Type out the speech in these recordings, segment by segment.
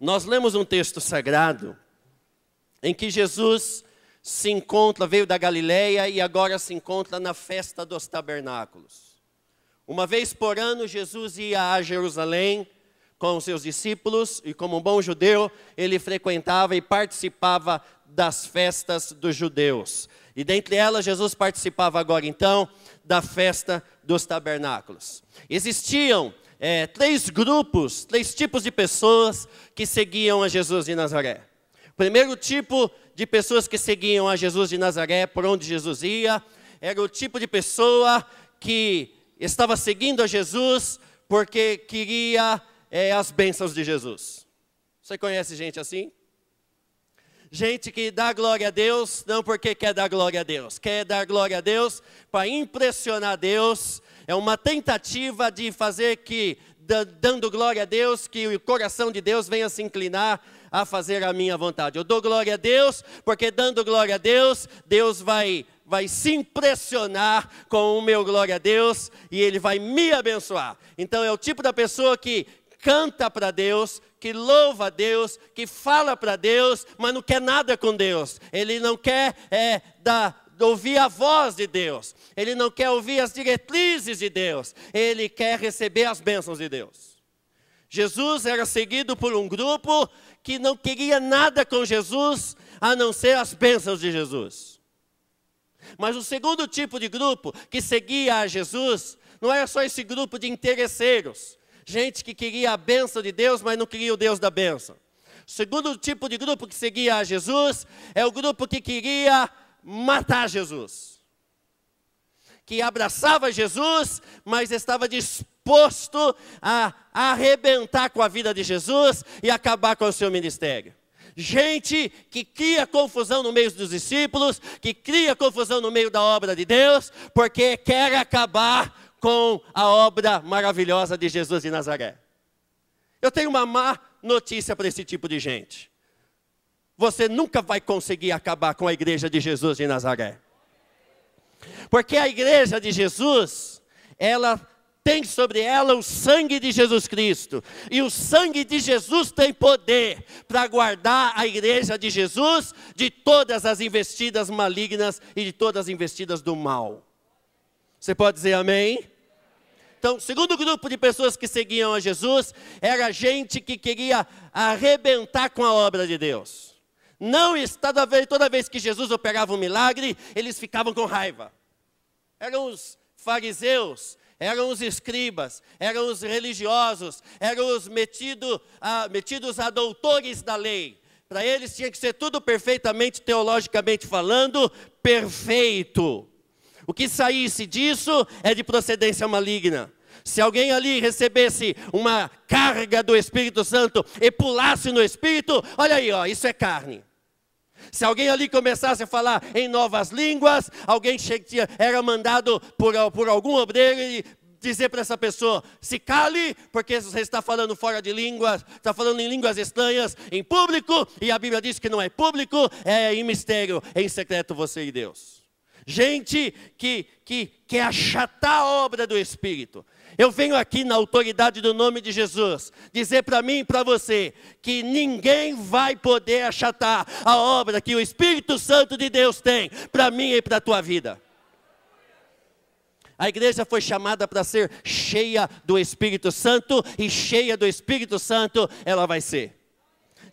Nós lemos um texto sagrado em que Jesus se encontra, veio da Galileia e agora se encontra na festa dos tabernáculos. Uma vez por ano, Jesus ia a Jerusalém com os seus discípulos e como um bom judeu, ele frequentava e participava das festas dos judeus. E dentre elas, Jesus participava agora então da festa dos tabernáculos. Existiam três tipos de pessoas que seguiam a Jesus de Nazaré. O primeiro tipo de pessoas que seguiam a Jesus de Nazaré, por onde Jesus ia, era o tipo de pessoa que estava seguindo a Jesus porque queria as bênçãos de Jesus. Você conhece gente assim? Gente que dá glória a Deus, não porque quer dar glória a Deus. Quer dar glória a Deus para impressionar Deus. É uma tentativa de fazer que, dando glória a Deus, que o coração de Deus venha se inclinar a fazer a minha vontade. Eu dou glória a Deus, porque dando glória a Deus, Deus vai se impressionar com o meu glória a Deus e Ele vai me abençoar. Então é o tipo da pessoa que canta para Deus, que louva a Deus, que fala para Deus, mas não quer nada com Deus. Ele não quer ouvir a voz de Deus. Ele não quer ouvir as diretrizes de Deus. Ele quer receber as bênçãos de Deus. Jesus era seguido por um grupo que não queria nada com Jesus, a não ser as bênçãos de Jesus. Mas o segundo tipo de grupo que seguia a Jesus, não era só esse grupo de interesseiros. Gente que queria a bênção de Deus, mas não queria o Deus da bênção. O segundo tipo de grupo que seguia a Jesus é o grupo que queria matar Jesus. Que abraçava Jesus, mas estava disposto a arrebentar com a vida de Jesus e acabar com o seu ministério. Gente que cria confusão no meio dos discípulos, que cria confusão no meio da obra de Deus, porque quer acabar com a obra maravilhosa de Jesus de Nazaré. Eu tenho uma má notícia para esse tipo de gente. Você nunca vai conseguir acabar com a igreja de Jesus de Nazaré. Porque a igreja de Jesus, ela tem sobre ela o sangue de Jesus Cristo. E o sangue de Jesus tem poder para guardar a igreja de Jesus de todas as investidas malignas e de todas as investidas do mal. Você pode dizer amém? Então, o segundo grupo de pessoas que seguiam a Jesus era gente que queria arrebentar com a obra de Deus. Não toda vez que Jesus operava um milagre, eles ficavam com raiva. Eram os fariseus, eram os escribas, eram os religiosos, eram os metidos a doutores da lei. Para eles tinha que ser tudo perfeitamente, teologicamente falando, perfeito. O que saísse disso é de procedência maligna. Se alguém ali recebesse uma carga do Espírito Santo e pulasse no Espírito, olha aí, isso é carne. Se alguém ali começasse a falar em novas línguas, alguém era mandado por algum obreiro e dizer para essa pessoa, se cale, porque você está falando fora de línguas, está falando em línguas estranhas em público, e a Bíblia diz que não é público, é em mistério, é em secreto você e Deus. Gente que quer achatar a obra do Espírito. Eu venho aqui na autoridade do nome de Jesus, dizer para mim e para você, que ninguém vai poder achatar a obra que o Espírito Santo de Deus tem, para mim e para a tua vida. A igreja foi chamada para ser cheia do Espírito Santo, e cheia do Espírito Santo ela vai ser.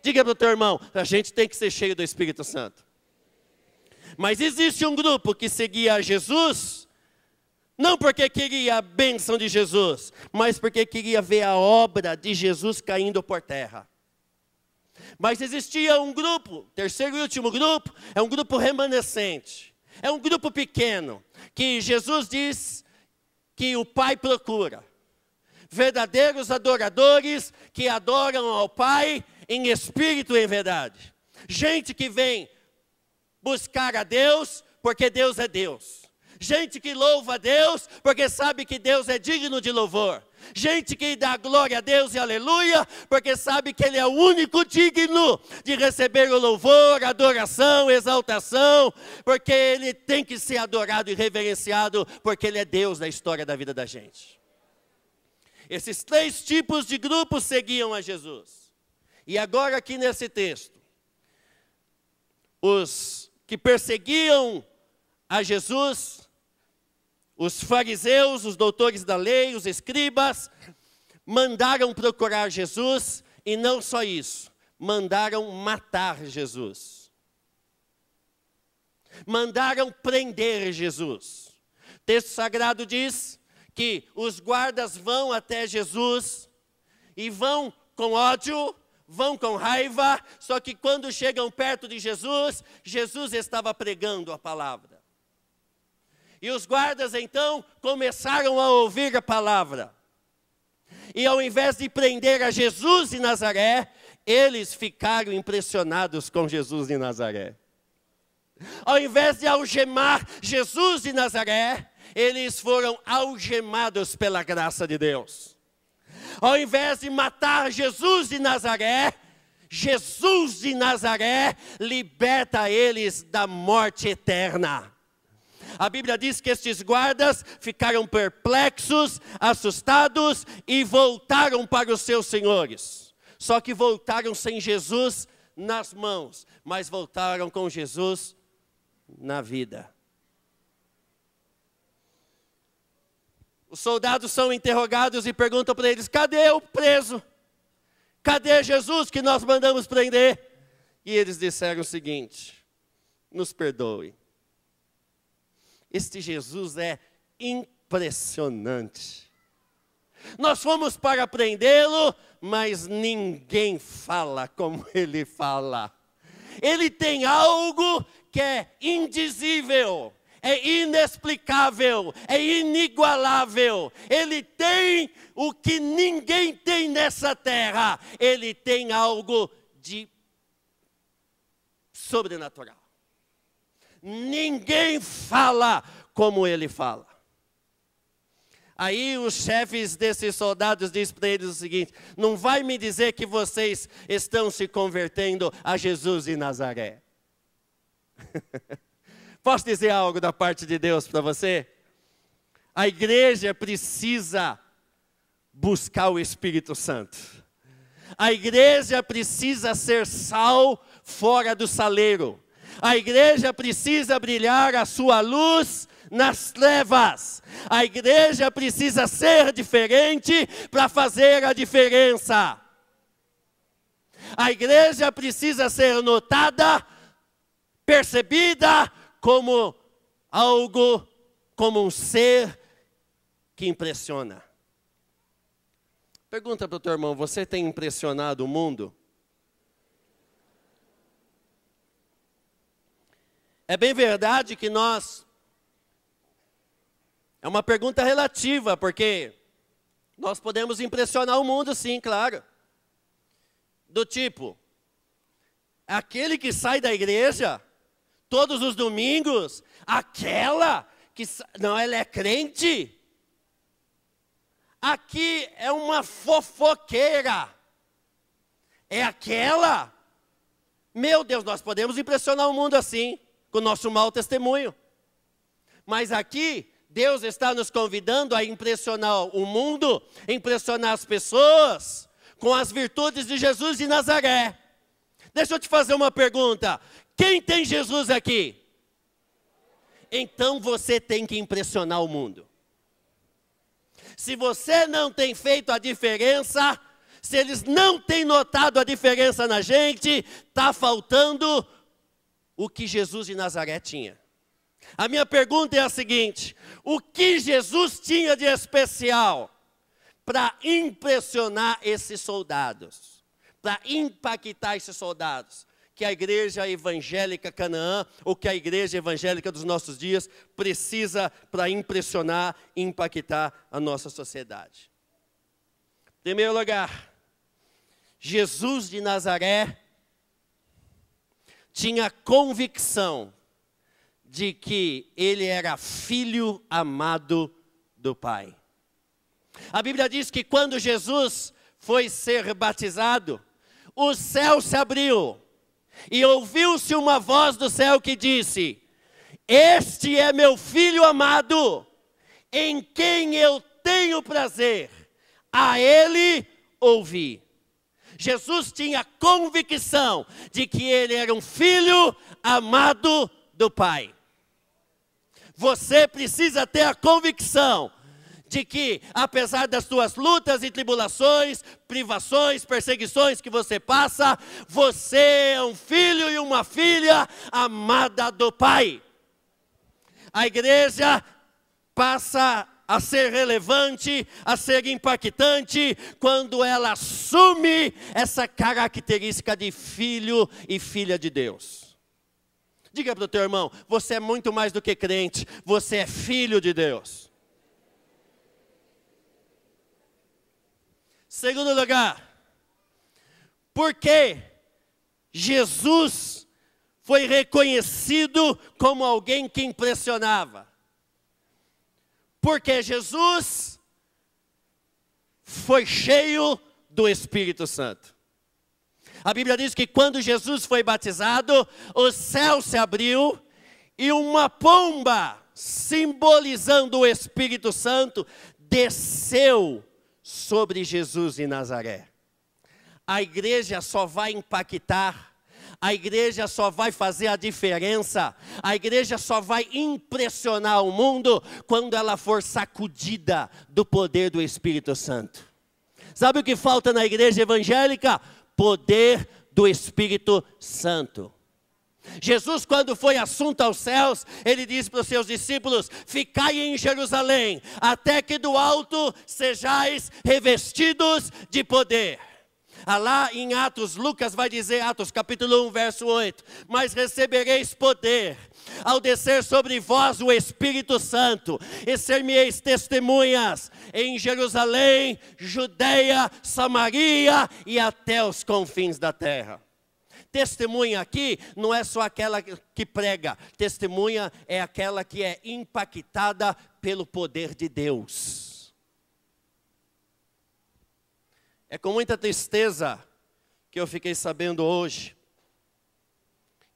Diga para o teu irmão, a gente tem que ser cheio do Espírito Santo. Mas existe um grupo que seguia a Jesus, não porque queria a bênção de Jesus, mas porque queria ver a obra de Jesus caindo por terra. Mas existia um grupo, terceiro e último grupo, é um grupo remanescente. É um grupo pequeno, que Jesus diz que o Pai procura. Verdadeiros adoradores que adoram ao Pai em espírito e em verdade. Gente que vem buscar a Deus, porque Deus é Deus. Gente que louva a Deus, porque sabe que Deus é digno de louvor. Gente que dá glória a Deus e aleluia, porque sabe que Ele é o único digno de receber o louvor, adoração, exaltação, porque Ele tem que ser adorado e reverenciado, porque Ele é Deus na história da vida da gente. Esses três tipos de grupos seguiam a Jesus. E agora aqui nesse texto, os que perseguiam a Jesus, os fariseus, os doutores da lei, os escribas, mandaram procurar Jesus, e não só isso, mandaram matar Jesus. Mandaram prender Jesus. O texto sagrado diz que os guardas vão até Jesus e vão com ódio, vão com raiva, só que quando chegam perto de Jesus, Jesus estava pregando a palavra. E os guardas então começaram a ouvir a palavra. E ao invés de prender a Jesus de Nazaré, eles ficaram impressionados com Jesus de Nazaré. Ao invés de algemar Jesus de Nazaré, eles foram algemados pela graça de Deus. Ao invés de matar Jesus de Nazaré, Jesus de Nazaré liberta eles da morte eterna. A Bíblia diz que estes guardas ficaram perplexos, assustados e voltaram para os seus senhores. Só que voltaram sem Jesus nas mãos, mas voltaram com Jesus na vida. Os soldados são interrogados e perguntam para eles: cadê o preso? Cadê Jesus que nós mandamos prender? E eles disseram o seguinte: nos perdoe. Este Jesus é impressionante. Nós fomos para prendê-lo, mas ninguém fala como ele fala. Ele tem algo que é indizível, é inexplicável, é inigualável. Ele tem o que ninguém tem nessa terra. Ele tem algo de sobrenatural. Ninguém fala como ele fala. Aí os chefes desses soldados dizem para eles o seguinte: não vai me dizer que vocês estão se convertendo a Jesus de Nazaré. Posso dizer algo da parte de Deus para você? A igreja precisa buscar o Espírito Santo. A igreja precisa ser sal fora do saleiro. A igreja precisa brilhar a sua luz nas trevas. A igreja precisa ser diferente para fazer a diferença. A igreja precisa ser notada, percebida como algo, como um ser que impressiona. Pergunta para o teu irmão: você tem impressionado o mundo? É bem verdade que nós... É uma pergunta relativa, porque nós podemos impressionar o mundo, sim, claro. Do tipo, aquele que sai da igreja todos os domingos, aquela que... Não, ela é crente. Aqui é uma fofoqueira. É aquela. Meu Deus, nós podemos impressionar o mundo assim, com o nosso mau testemunho. Mas aqui, Deus está nos convidando a impressionar o mundo, impressionar as pessoas, com as virtudes de Jesus de Nazaré. Deixa eu te fazer uma pergunta: quem tem Jesus aqui? Então você tem que impressionar o mundo. Se você não tem feito a diferença, se eles não têm notado a diferença na gente, está faltando o que Jesus de Nazaré tinha. A minha pergunta é a seguinte: o que Jesus tinha de especial para impressionar esses soldados, para impactar esses soldados, que a igreja evangélica Canaã, ou que a igreja evangélica dos nossos dias, precisa para impressionar e impactar a nossa sociedade? Em primeiro lugar, Jesus de Nazaré tinha convicção de que ele era filho amado do Pai. A Bíblia diz que quando Jesus foi ser batizado, o céu se abriu e ouviu-se uma voz do céu que disse: este é meu filho amado, em quem eu tenho prazer, a ele ouvi. Jesus tinha convicção de que ele era um filho amado do Pai. Você precisa ter a convicção de que, apesar das suas lutas e tribulações, privações, perseguições que você passa, você é um filho e uma filha amada do Pai. A igreja passa a ser relevante, a ser impactante, quando ela assume essa característica de filho e filha de Deus. Diga para o teu irmão, você é muito mais do que crente, você é filho de Deus. Segundo lugar, porque Jesus foi reconhecido como alguém que impressionava. Porque Jesus foi cheio do Espírito Santo. A Bíblia diz que quando Jesus foi batizado, o céu se abriu e uma pomba, simbolizando o Espírito Santo, desceu sobre Jesus de Nazaré. A igreja só vai impactar, a igreja só vai fazer a diferença, a igreja só vai impressionar o mundo quando ela for sacudida do poder do Espírito Santo. Sabe o que falta na igreja evangélica? Poder do Espírito Santo. Jesus, quando foi assunto aos céus, ele disse para os seus discípulos: ficai em Jerusalém, até que do alto sejais revestidos de poder. Lá em Atos, Lucas vai dizer, Atos capítulo 1, verso 8, mas recebereis poder, ao descer sobre vós o Espírito Santo, e ser-me-eis testemunhas em Jerusalém, Judeia, Samaria e até os confins da terra. Testemunha aqui não é só aquela que prega, testemunha é aquela que é impactada pelo poder de Deus. É com muita tristeza que eu fiquei sabendo hoje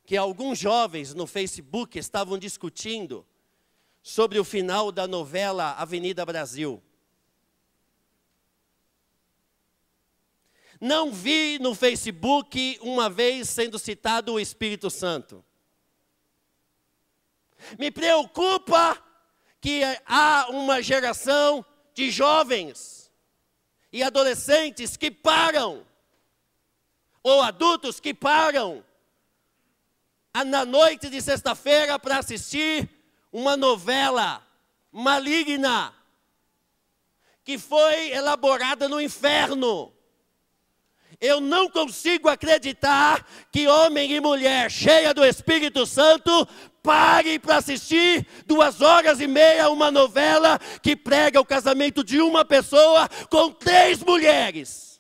que alguns jovens no Facebook estavam discutindo sobre o final da novela Avenida Brasil. Não vi no Facebook uma vez sendo citado o Espírito Santo. Me preocupa que há uma geração de jovens e adolescentes que param, ou adultos que param, na noite de sexta-feira para assistir uma novela maligna, que foi elaborada no inferno. Eu não consigo acreditar que homem e mulher cheia do Espírito Santo pare para assistir 2h30 uma novela que prega o casamento de uma pessoa com 3 mulheres.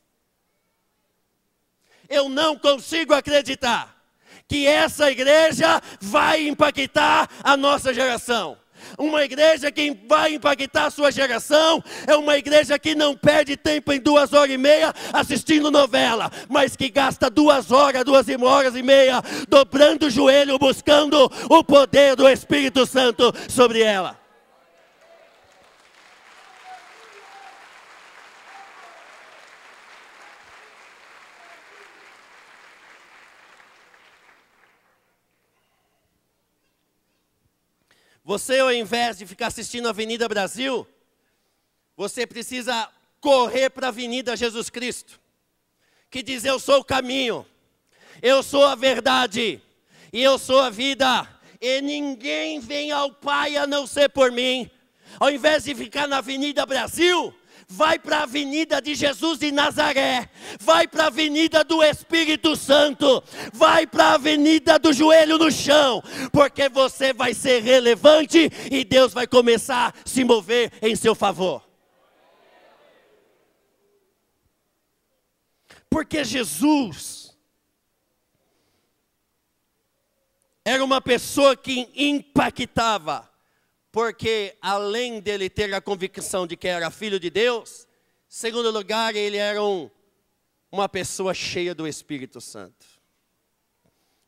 Eu não consigo acreditar que essa igreja vai impactar a nossa geração. Uma igreja que vai impactar a sua geração é uma igreja que não perde tempo em 2h30 assistindo novela, mas que gasta 2 horas, 2h30 dobrando o joelho, buscando o poder do Espírito Santo sobre ela. Você, ao invés de ficar assistindo a Avenida Brasil, você precisa correr para a Avenida Jesus Cristo, que diz: eu sou o caminho, eu sou a verdade, e eu sou a vida, e ninguém vem ao Pai a não ser por mim. Ao invés de ficar na Avenida Brasil, vai para a Avenida de Jesus de Nazaré, vai para a Avenida do Espírito Santo, vai para a Avenida do joelho no chão, porque você vai ser relevante e Deus vai começar a se mover em seu favor. Porque Jesus era uma pessoa que impactava, porque além dele ter a convicção de que era filho de Deus, em segundo lugar, ele era uma pessoa cheia do Espírito Santo.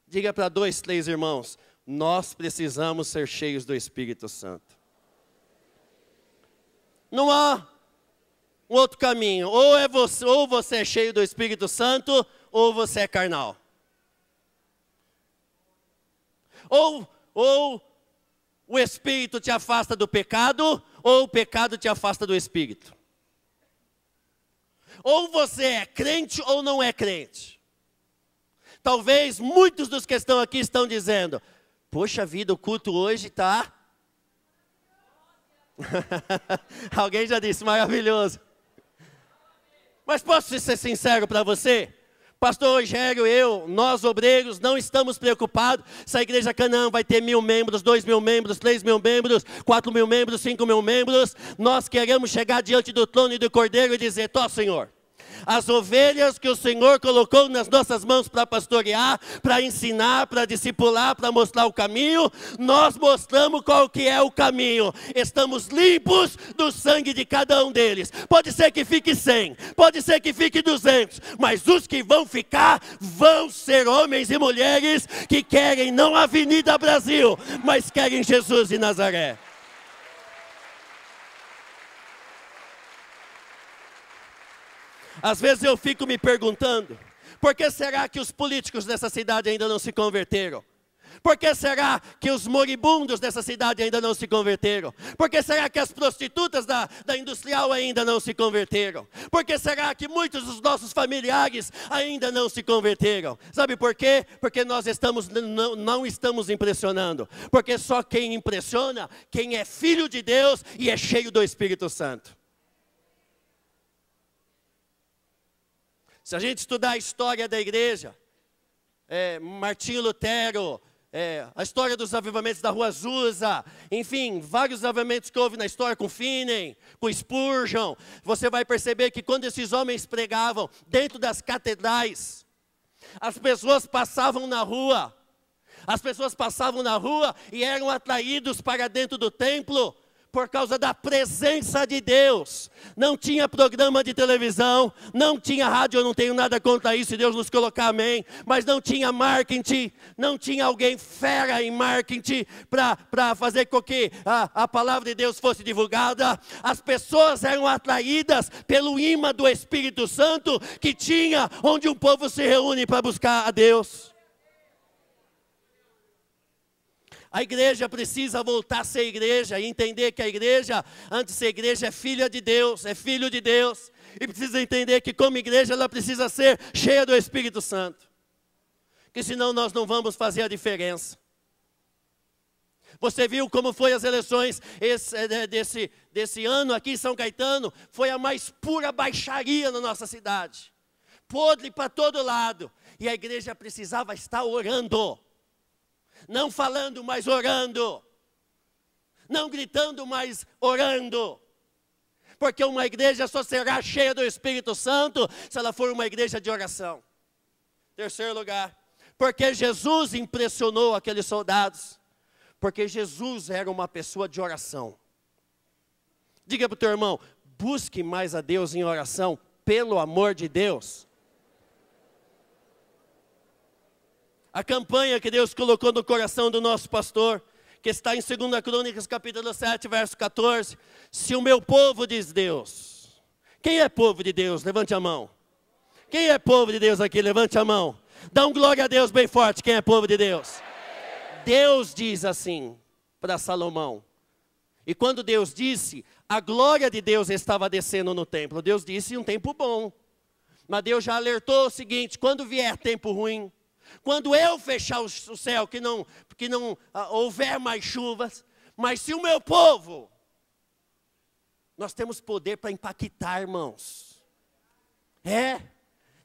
Diga para 2, 3 irmãos, nós precisamos ser cheios do Espírito Santo. Não há um outro caminho. Ou você é cheio do Espírito Santo, ou você é carnal. Ou o Espírito te afasta do pecado, ou o pecado te afasta do Espírito. Ou você é crente ou não é crente. Talvez muitos dos que estão aqui estão dizendo, poxa vida, o culto hoje está... Alguém já disse, maravilhoso. Mas posso ser sincero para você? Pastor Rogério, nós obreiros, não estamos preocupados se a igreja Canaã vai ter 1.000 membros, 2.000 membros, 3.000 membros, 4.000 membros, 5.000 membros. Nós queremos chegar diante do trono e do Cordeiro e dizer, ó Senhor, as ovelhas que o Senhor colocou nas nossas mãos para pastorear, para ensinar, para discipular, para mostrar o caminho, nós mostramos qual que é o caminho. Estamos limpos do sangue de cada um deles. Pode ser que fique 100, pode ser que fique 200, mas os que vão ficar, vão ser homens e mulheres que querem não a Avenida Brasil, mas querem Jesus de Nazaré. Às vezes eu fico me perguntando, por que será que os políticos dessa cidade ainda não se converteram? Por que será que os moribundos dessa cidade ainda não se converteram? Por que será que as prostitutas da industrial ainda não se converteram? Por que será que muitos dos nossos familiares ainda não se converteram? Sabe por quê? Porque nós não estamos impressionando. Porque só quem impressiona, quem é filho de Deus e é cheio do Espírito Santo. Se a gente estudar a história da igreja, Martinho Lutero, a história dos avivamentos da Rua Azusa, enfim, vários avivamentos que houve na história com Finney, com Spurgeon, você vai perceber que quando esses homens pregavam dentro das catedrais, as pessoas passavam na rua e eram atraídos para dentro do templo, por causa da presença de Deus. Não tinha programa de televisão, não tinha rádio, eu não tenho nada contra isso, se Deus nos colocar, amém. Mas não tinha marketing, não tinha alguém fera em marketing para fazer com que a palavra de Deus fosse divulgada. As pessoas eram atraídas pelo imã do Espírito Santo que tinha onde um povo se reúne para buscar a Deus. A igreja precisa voltar a ser igreja e entender que a igreja, antes de ser igreja, é filha de Deus, é filho de Deus. E precisa entender que como igreja ela precisa ser cheia do Espírito Santo. Que senão nós não vamos fazer a Você viu como foi as eleições desse ano aqui em São Caetano? Foi a mais pura baixaria na nossa cidade. Podre para todo lado. E a igreja precisava estar orando. Não falando, mas orando. Não gritando, mas orando. Porque uma igreja só será cheia do Espírito Santo se ela for uma igreja de oração. Terceiro lugar, porque Jesus impressionou aqueles soldados. Porque Jesus era uma pessoa de oração. Diga para o teu irmão, busque mais a Deus em oração, pelo amor de Deus. A campanha que Deus colocou no coração do nosso pastor, que está em 2 Crônicas, capítulo 7, verso 14. Se o meu povo, diz Deus. Quem é povo de Deus? Levante a mão. Quem é povo de Deus aqui? Levante a mão. Dá um glória a Deus bem forte, quem é povo de Deus? Deus diz assim para Salomão. E quando Deus disse, a glória de Deus estava descendo no templo. Deus disse um tempo bom. Mas Deus já alertou o seguinte, quando vier tempo ruim, quando eu fechar o céu, que não houver mais chuvas, mas se o meu povo, nós temos poder para impactar, irmãos.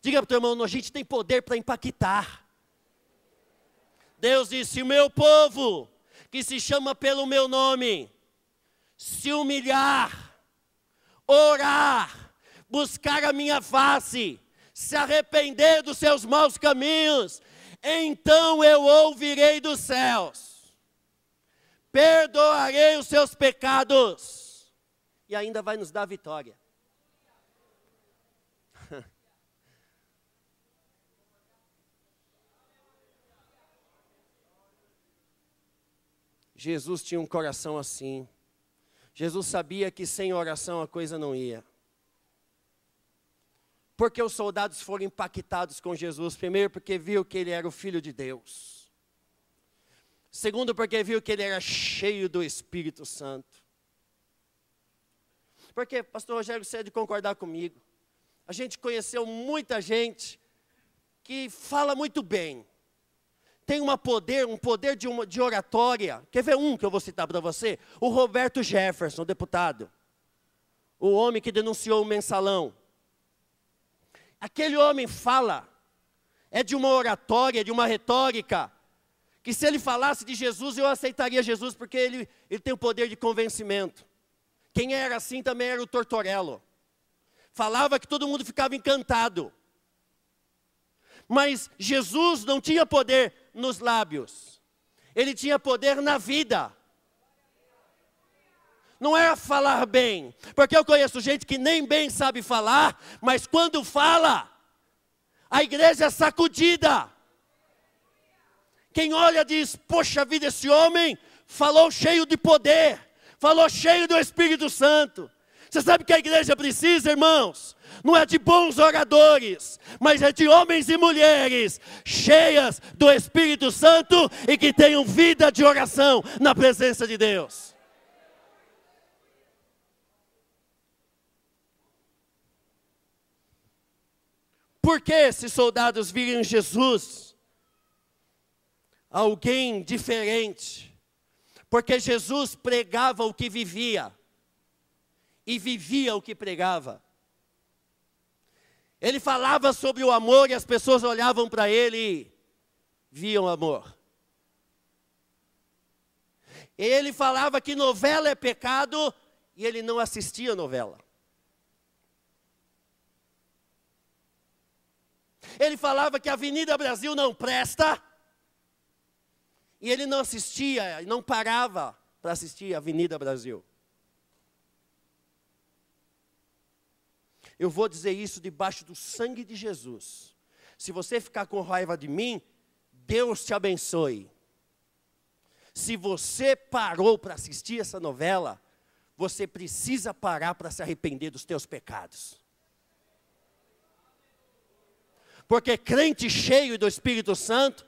Diga para o teu irmão, a gente tem poder para impactar. Deus disse, se o meu povo, que se chama pelo meu nome, se humilhar, orar, buscar a minha face, se arrepender dos seus maus caminhos, então eu ouvirei dos céus, perdoarei os seus pecados, e ainda vai nos dar vitória. Jesus tinha um coração assim. Jesus sabia que sem oração a coisa não ia. Porque os soldados foram impactados com Jesus. Primeiro, porque viu que ele era o Filho de Deus. Segundo, porque viu que ele era cheio do Espírito Santo. Porque, pastor Rogério, você é de concordar comigo. A gente conheceu muita gente que fala muito bem. Tem um poder de oratória. Quer ver um que eu vou citar para você? O Roberto Jefferson, deputado. O homem que denunciou o mensalão. Aquele homem fala, é de uma oratória, de uma retórica, que se ele falasse de Jesus, eu aceitaria Jesus, porque ele tem o poder de convencimento. Quem era assim também era o Tortorello. Falava que todo mundo ficava encantado. Mas Jesus não tinha poder nos lábios. Ele tinha poder na vida. Não era falar bem. Porque eu conheço gente que nem bem sabe falar, mas quando fala, a igreja é sacudida. Quem olha diz, poxa vida, esse homem falou cheio de poder. Falou cheio do Espírito Santo. Você sabe que a igreja precisa, irmãos? Não é de bons oradores, mas é de homens e mulheres cheias do Espírito Santo e que tenham vida de oração na presença de Deus. Por que esses soldados viram em Jesus alguém diferente? Porque Jesus pregava o que vivia. E vivia o que pregava. Ele falava sobre o amor e as pessoas olhavam para ele e viam amor. Ele falava que novela é pecado e ele não assistia novela. Ele falava que a Avenida Brasil não presta e ele não assistia, não parava para assistir a Avenida Brasil. Eu vou dizer isso debaixo do sangue de Jesus. Se você ficar com raiva de mim, Deus te abençoe. Se você parou para assistir essa novela, você precisa parar para se arrepender dos teus pecados. Porque crente cheio do Espírito Santo,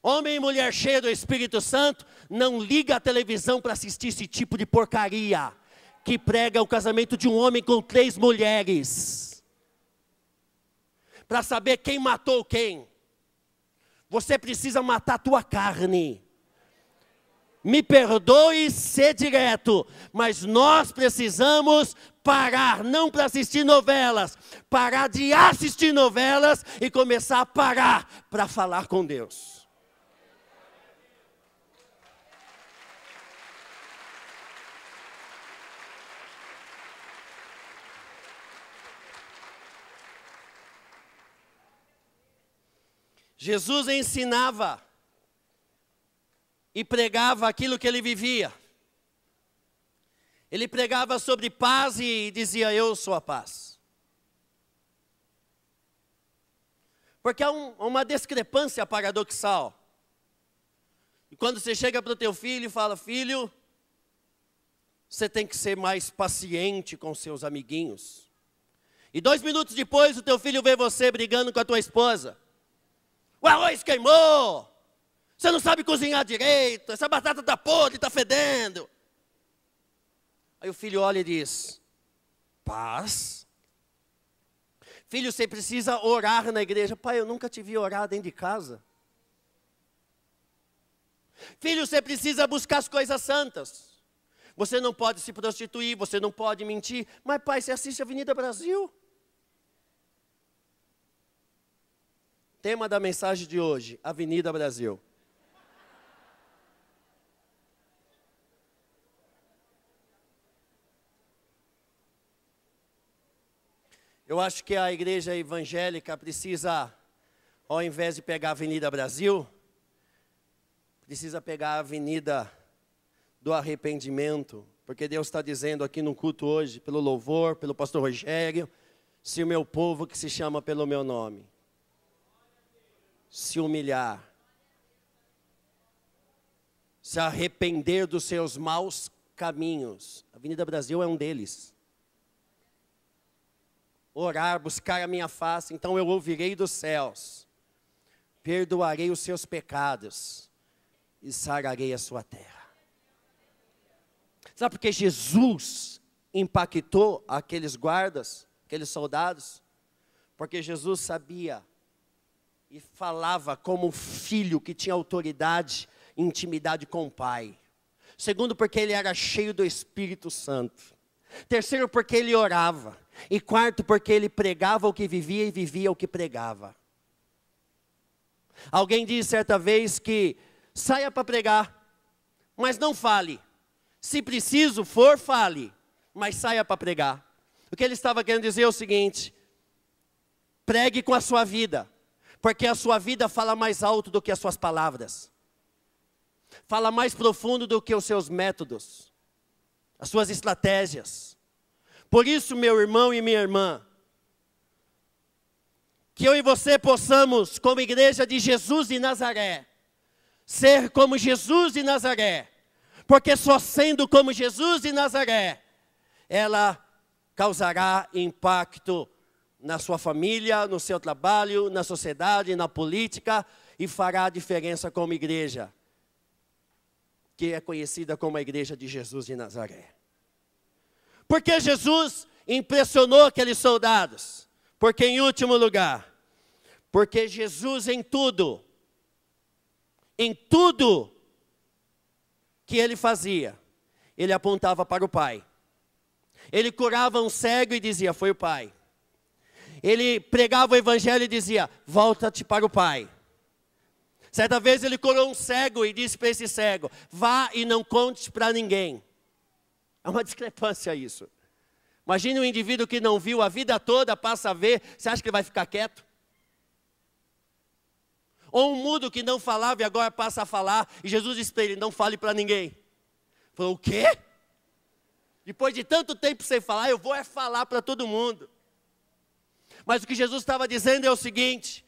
homem e mulher cheio do Espírito Santo, não liga a televisão para assistir esse tipo de porcaria. Que prega o casamento de um homem com 3 mulheres. Para saber quem matou quem. Você precisa matar a tua carne. Me perdoe ser direto, mas nós precisamos parar, não para assistir novelas, parar de assistir novelas e começar a parar para falar com Deus. Jesus ensinava e pregava aquilo que ele vivia. Ele pregava sobre paz e dizia, eu sou a paz. Porque há uma discrepância paradoxal. E quando você chega para o teu filho e fala, filho, você tem que ser mais paciente com seus amiguinhos. E 2 minutos depois o teu filho vê você brigando com a tua esposa. O arroz queimou, você não sabe cozinhar direito, essa batata está podre, está fedendo. Aí o filho olha e diz, paz? Filho, você precisa orar na igreja. Pai, eu nunca te vi orar dentro de casa. Filho, você precisa buscar as coisas santas. Você não pode se prostituir, você não pode mentir. Mas pai, você assiste a Avenida Brasil? Tema da mensagem de hoje, Avenida Brasil. Eu acho que a igreja evangélica precisa, ao invés de pegar a Avenida Brasil, precisa pegar a Avenida do Arrependimento. Porque Deus está dizendo aqui no culto hoje, pelo louvor, pelo pastor Rogério, se o meu povo que se chama pelo meu nome se humilhar, se arrepender dos seus maus caminhos. A Avenida Brasil é um deles. orar, buscar a minha face, então eu ouvirei dos céus, perdoarei os seus pecados e sararei a sua terra. Sabe por que Jesus impactou aqueles guardas, aqueles soldados? Porque Jesus sabia e falava como um filho que tinha autoridade e intimidade com o Pai. Segundo, porque ele era cheio do Espírito Santo. Terceiro, porque ele orava. E quarto, porque ele pregava o que vivia e vivia o que pregava. Alguém disse certa vez que saia para pregar, mas não fale. Se preciso for, fale, mas saia para pregar. O que ele estava querendo dizer é o seguinte: pregue com a sua vida, porque a sua vida fala mais alto do que as suas palavras. Fala mais profundo do que os seus métodos, as suas estratégias. Por isso, meu irmão e minha irmã, que eu e você possamos, como igreja de Jesus de Nazaré, ser como Jesus de Nazaré, porque só sendo como Jesus de Nazaré, ela causará impacto na sua família, no seu trabalho, na sociedade, na política, e fará a diferença como igreja, que é conhecida como a igreja de Jesus de Nazaré. Porque Jesus impressionou aqueles soldados? Porque em último lugar, porque Jesus em tudo que ele fazia, ele apontava para o Pai. Ele curava um cego e dizia, foi o Pai. Ele pregava o evangelho e dizia, volta-te para o Pai. Certa vez ele curou um cego e disse para esse cego, vá e não conte para ninguém. É uma discrepância isso. Imagine um indivíduo que não viu a vida toda, passa a ver, você acha que ele vai ficar quieto? Ou um mudo que não falava e agora passa a falar, e Jesus disse para ele, não fale para ninguém. Falou, o quê? Depois de tanto tempo sem falar, eu vou falar para todo mundo. Mas o que Jesus estava dizendo é o seguinte,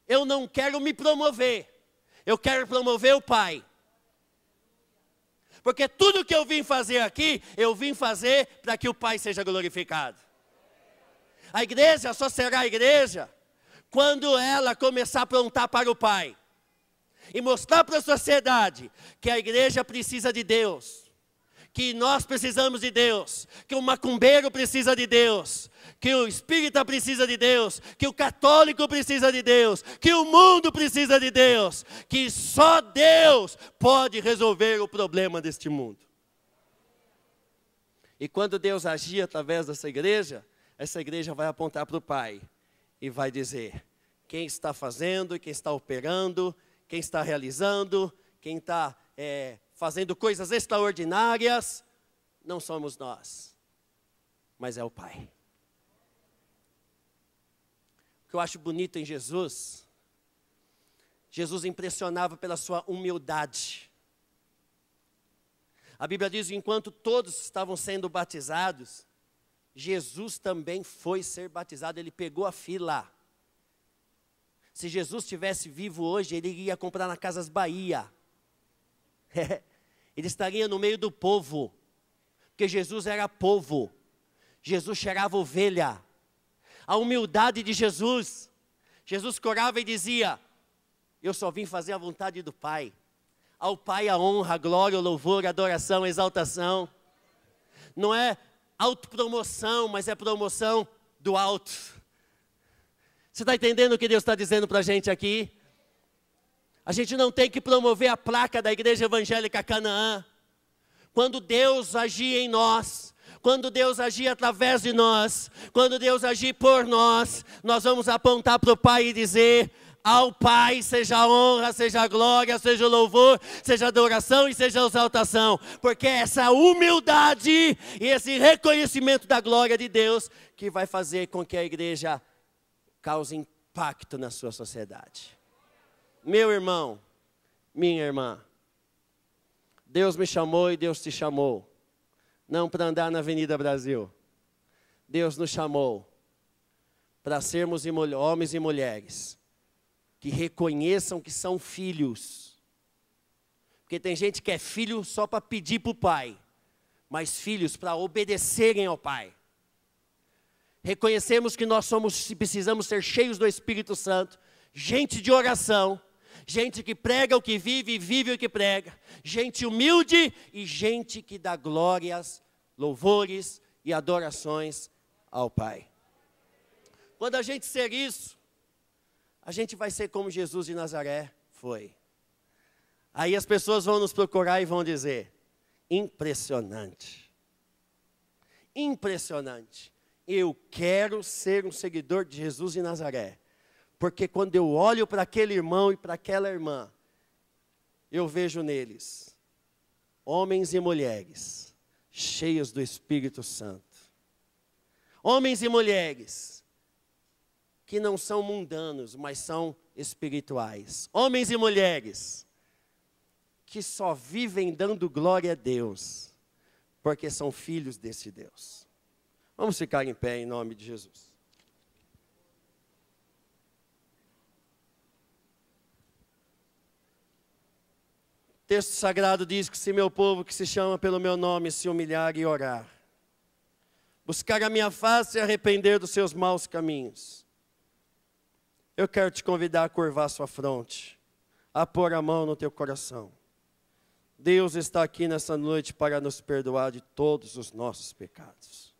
eu não quero me promover, eu quero promover o Pai. Porque tudo que eu vim fazer aqui, eu vim fazer para que o Pai seja glorificado. A igreja só será igreja quando ela começar a apontar para o Pai. E mostrar para a sociedade que a igreja precisa de Deus. Que nós precisamos de Deus, que o macumbeiro precisa de Deus, que o espírita precisa de Deus, que o católico precisa de Deus, que o mundo precisa de Deus, que só Deus pode resolver o problema deste mundo. E quando Deus agir através dessa igreja, essa igreja vai apontar para o Pai e vai dizer quem está fazendo, quem está operando, quem está realizando, quem está fazendo coisas extraordinárias, não somos nós, mas é o Pai. O que eu acho bonito em Jesus, Jesus impressionava pela sua humildade. A Bíblia diz que enquanto todos estavam sendo batizados, Jesus também foi ser batizado, ele pegou a fila. Se Jesus estivesse vivo hoje, ele iria comprar na Casas Bahia. Ele estaria no meio do povo, porque Jesus era povo, Jesus cheirava ovelha. A humildade de Jesus, Jesus corava e dizia, eu só vim fazer a vontade do Pai. Ao Pai a honra, a glória, o louvor, a adoração, a exaltação. Não é autopromoção, mas é promoção do alto. Você está entendendo o que Deus está dizendo para a gente aqui? A gente não tem que promover a placa da Igreja Evangélica Canaã. Quando Deus agir em nós, quando Deus agir através de nós, quando Deus agir por nós, nós vamos apontar para o Pai e dizer, ao Pai seja a honra, seja a glória, seja o louvor, seja a adoração e seja a exaltação. Porque é essa humildade e esse reconhecimento da glória de Deus que vai fazer com que a igreja cause impacto na sua sociedade. Meu irmão, minha irmã, Deus me chamou e Deus te chamou, não para andar na Avenida Brasil. Deus nos chamou para sermos homens e mulheres que reconheçam que são filhos. Porque tem gente que é filho só para pedir para o pai, mas filhos para obedecerem ao pai. reconhecemos que nós precisamos ser cheios do Espírito Santo, gente de oração, gente que prega o que vive e vive o que prega, gente humilde e gente que dá glórias, louvores e adorações ao Pai. Quando a gente ser isso, a gente vai ser como Jesus de Nazaré foi. Aí as pessoas vão nos procurar e vão dizer: impressionante, impressionante. Eu quero ser um seguidor de Jesus de Nazaré, porque quando eu olho para aquele irmão e para aquela irmã, eu vejo neles homens e mulheres cheios do Espírito Santo. Homens e mulheres que não são mundanos, mas são espirituais. Homens e mulheres que só vivem dando glória a Deus, porque são filhos desse Deus. Vamos ficar em pé em nome de Jesus. O texto sagrado diz que se meu povo que se chama pelo meu nome se humilhar e orar, buscar a minha face e arrepender dos seus maus caminhos, eu quero te convidar a curvar sua fronte, a pôr a mão no teu coração. Deus está aqui nessa noite para nos perdoar de todos os nossos pecados.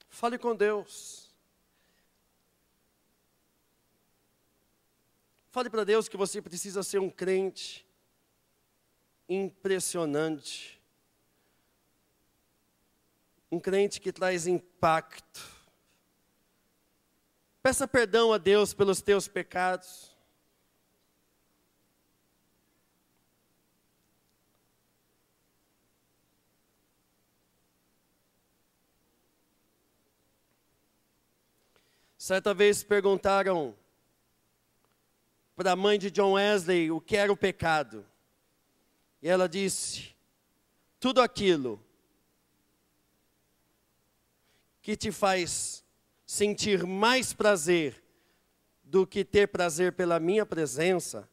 Fale com Deus. Fale para Deus que você precisa ser um crente impressionante. Um crente que traz impacto. Peça perdão a Deus pelos teus pecados. Certa vez perguntaram para a mãe de John Wesley o que era o pecado. E ela disse: tudo aquilo que te faz sentir mais prazer do que ter prazer pela minha presença,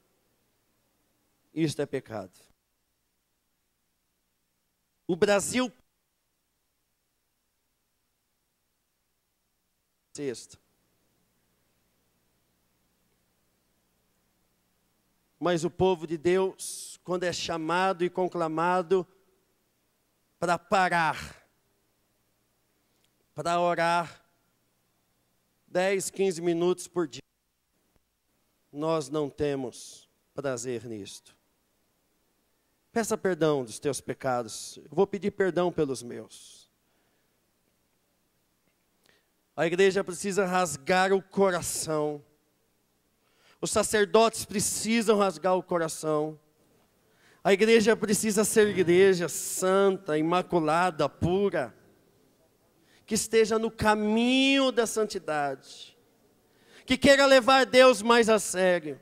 isto é pecado. O Brasil sexta. Mas o povo de Deus, quando é chamado e conclamado para parar, para orar 10, 15 minutos por dia, nós não temos prazer nisto. Peça perdão dos teus pecados. Eu vou pedir perdão pelos meus. A igreja precisa rasgar o coração. Os sacerdotes precisam rasgar o coração. A igreja precisa ser igreja santa, imaculada, pura, que esteja no caminho da santidade, que queira levar Deus mais a sério,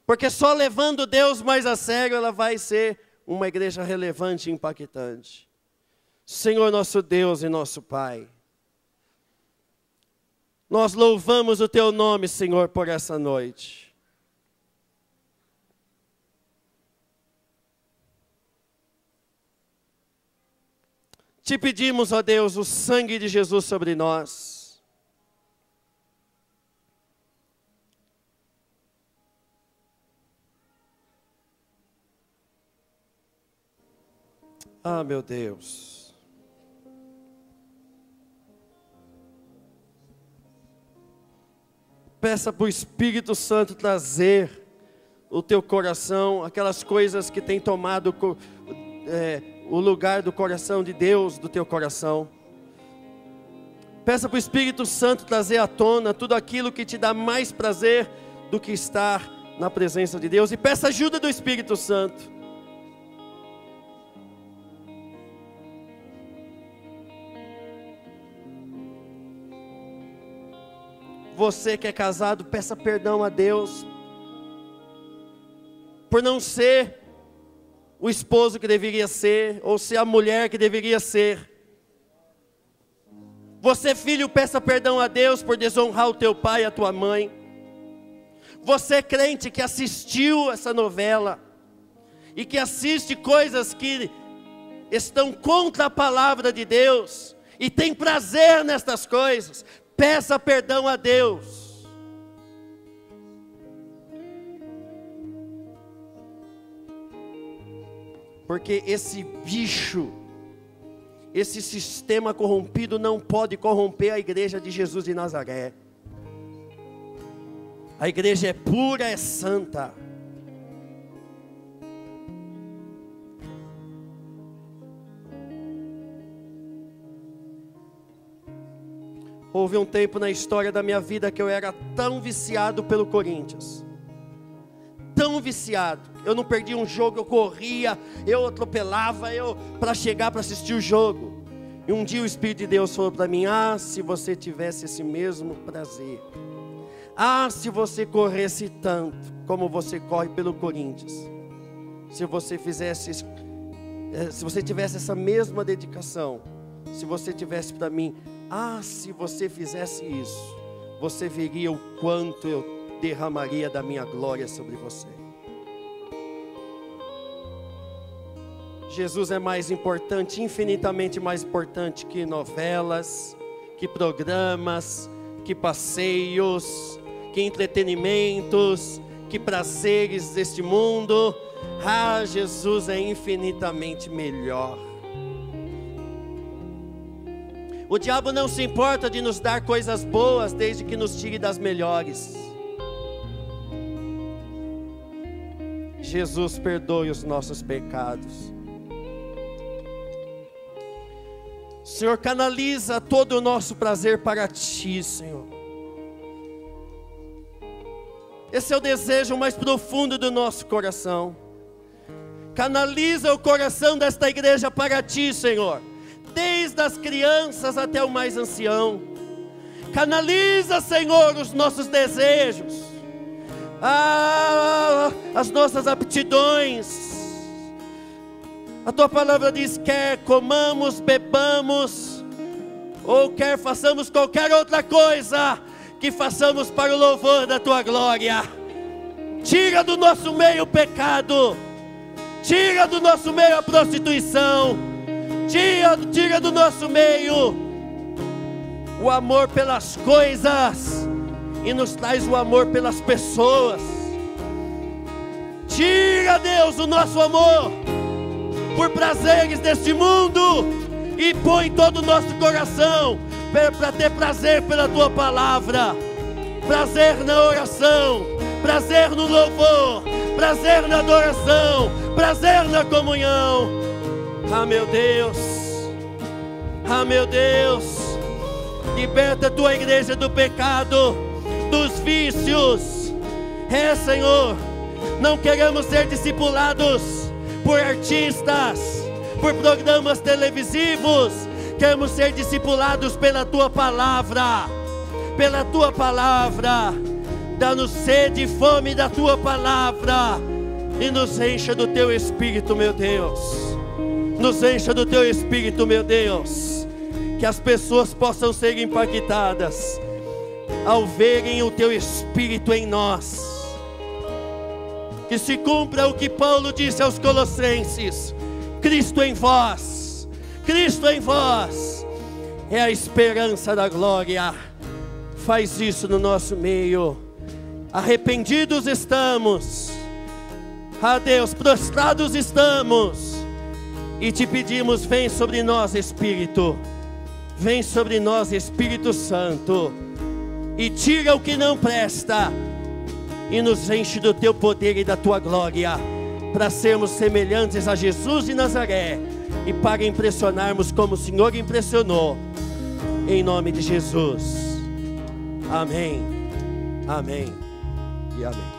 porque só levando Deus mais a sério ela vai ser uma igreja relevante e impactante. Senhor nosso Deus e nosso Pai, nós louvamos o Teu nome, Senhor, por essa noite. Te pedimos, ó Deus, o sangue de Jesus sobre nós. Ah, meu Deus. Peça para o Espírito Santo trazer o teu coração, aquelas coisas que têm tomado o lugar do coração de Deus, do teu coração. Peça para o Espírito Santo trazer à tona tudo aquilo que te dá mais prazer do que estar na presença de Deus. E peça ajuda do Espírito Santo. Você que é casado, peça perdão a Deus por não ser o esposo que deveria ser, ou ser a mulher que deveria ser. Você, filho, peça perdão a Deus por desonrar o teu pai e a tua mãe. Você, crente, que assistiu essa novela, e que assiste coisas que estão contra a palavra de Deus, e tem prazer nestas coisas, peça perdão a Deus. Porque esse bicho, esse sistema corrompido não pode corromper a igreja de Jesus de Nazaré. A igreja é pura, é santa. Houve um tempo na história da minha vida que eu era tão viciado pelo Corinthians. Tão viciado. Eu não perdia um jogo, eu corria, eu atropelava, para chegar para assistir o jogo. E um dia o Espírito de Deus falou para mim: ah, se você tivesse esse mesmo prazer. Ah, se você corresse tanto como você corre pelo Corinthians. Se você fizesse, se você tivesse essa mesma dedicação. Se você tivesse para mim, ah, se você fizesse isso, você veria o quanto eu derramaria da minha glória sobre você. Jesus é mais importante, infinitamente mais importante que novelas, que programas, que passeios, que entretenimentos, que prazeres deste mundo. Ah, Jesus é infinitamente melhor. O diabo não se importa de nos dar coisas boas, desde que nos tire das melhores. Jesus perdoe os nossos pecados. Senhor, canaliza todo o nosso prazer para Ti, Senhor. Esse é o desejo mais profundo do nosso coração. Canaliza o coração desta igreja para Ti, Senhor. Desde as crianças até o mais ancião. Canaliza, Senhor, os nossos desejos, as nossas aptidões. A Tua palavra diz: quer comamos, bebamos, ou quer façamos qualquer outra coisa, que façamos para o louvor da Tua glória. Tira do nosso meio o pecado, tira do nosso meio a prostituição, tira do nosso meio o amor pelas coisas, e nos traz o amor pelas pessoas. Tira, Deus, o nosso amor por prazeres deste mundo, e põe todo o nosso coração para ter prazer pela Tua palavra, prazer na oração, prazer no louvor, prazer na adoração, prazer na comunhão. Ah, meu Deus, ah, meu Deus, liberta a Tua igreja do pecado, dos vícios. Senhor, não queremos ser discipulados por artistas, por programas televisivos. Queremos ser discipulados pela Tua palavra, pela Tua palavra. Dá-nos sede e fome da Tua palavra, e nos encha do Teu Espírito, meu Deus. Nos encha do Teu Espírito, meu Deus. Que as pessoas possam ser impactadas ao verem o Teu Espírito em nós. Que se cumpra o que Paulo disse aos Colossenses: Cristo em vós, Cristo em vós é a esperança da glória. Faz isso no nosso meio. Arrependidos estamos, ah, Deus, prostrados estamos, e Te pedimos: vem sobre nós, Espírito, vem sobre nós, Espírito Santo, e tira o que não presta, e nos enche do Teu poder e da Tua glória, para sermos semelhantes a Jesus de Nazaré, e para impressionarmos como o Senhor impressionou, em nome de Jesus. Amém, amém e amém.